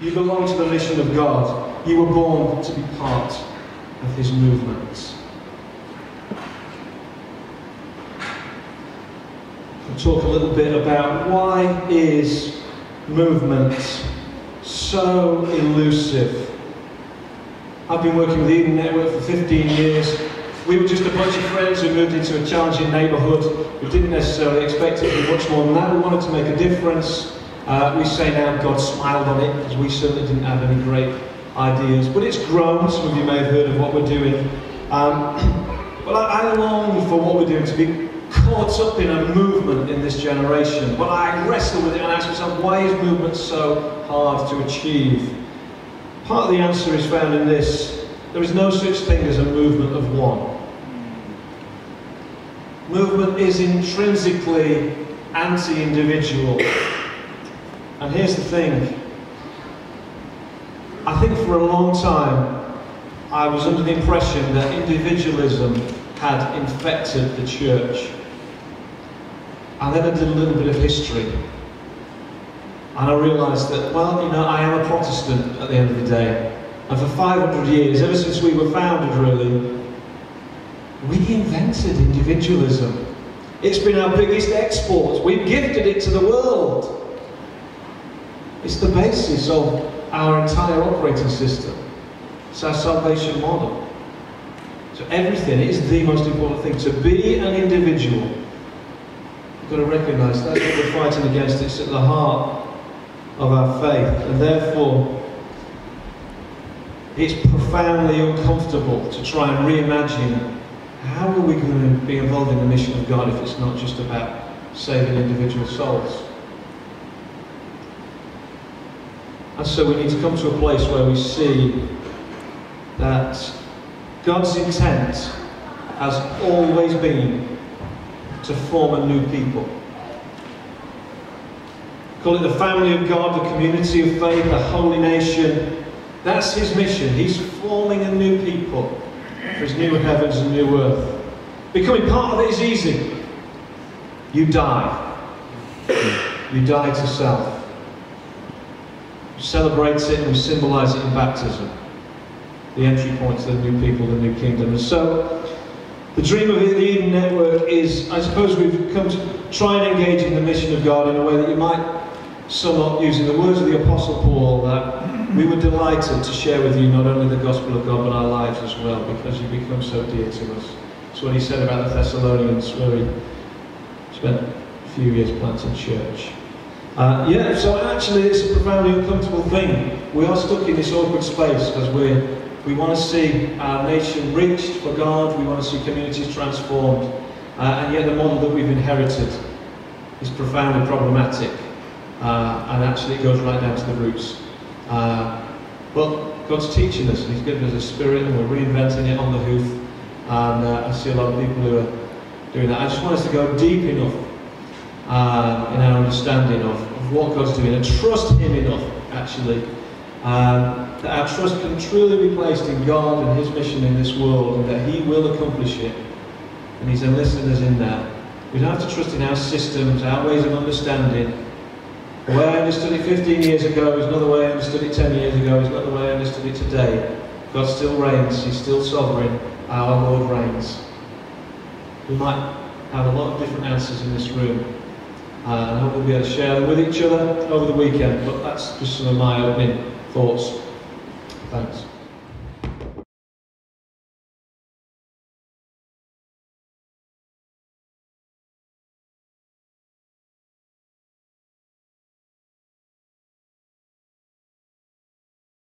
You belong to the mission of God. You were born to be part of His movement. We'll talk a little bit about why is movement so elusive. I've been working with the Eden Network for 15 years. We were just a bunch of friends who moved into a challenging neighbourhood. We didn't necessarily expect it to be much more than that. We wanted to make a difference. We say now God smiled on it, because we certainly didn't have any great ideas. But it's grown. Some of you may have heard of what we're doing. But I long for what we're doing to be caught up in a movement in this generation. But I wrestle with it and ask myself, why is movement so hard to achieve? Part of the answer is found in this: there is no such thing as a movement of one. Movement is intrinsically anti-individual. And here's the thing. I think for a long time I was under the impression that individualism had infected the church. And then I did a little bit of history. And I realised that, well, you know, I am a Protestant at the end of the day. And for 500 years, ever since we were founded really, we invented individualism. It's been our biggest export. We've gifted it to the world. It's the basis of our entire operating system. It's our salvation model. So everything is the most important thing. To be an individual, you've got to recognise that's what we're fighting against. It's at the heart of our faith. And therefore, it's profoundly uncomfortable to try and reimagine how are we going to be involved in the mission of God if it's not just about saving individual souls. And so we need to come to a place where we see that God's intent has always been to form a new people. Call it the family of God, the community of faith, the holy nation. That's His mission. He's forming a new people for His new heavens and new earth. Becoming part of it is easy. You die. You die to self. We celebrate it and we symbolise it in baptism. The entry point to the new people, the new kingdom. And so, the dream of the Eden Network is, I suppose we've come to try and engage in the mission of God in a way that you might sum up using the words of the Apostle Paul, that we were delighted to share with you not only the gospel of God but our lives as well, because you become so dear to us. That's what he said about the Thessalonians, where he spent a few years planting church. So actually it's a profoundly uncomfortable thing. We are stuck in this awkward space because we want to see our nation reached for God, we want to see communities transformed, and yet the model that we've inherited is profoundly problematic, and actually it goes right down to the roots. But God's teaching us, and He's given us a spirit, and we're reinventing it on the hoof, and I see a lot of people who are doing that. I just want us to go deep enough in our understanding of what God's doing, and trust Him enough, actually, that our trust can truly be placed in God and His mission in this world, and that He will accomplish it, and He's enlisted us in that. We don't have to trust in our systems, our ways of understanding. The way I understood it 15 years ago is not the way I understood it 10 years ago, is not the way I understood it today. God still reigns, He's still sovereign, our Lord reigns. We might have a lot of different answers in this room, and I hope we'll be able to share them with each other over the weekend, but that's just some of my opening thoughts. Thanks.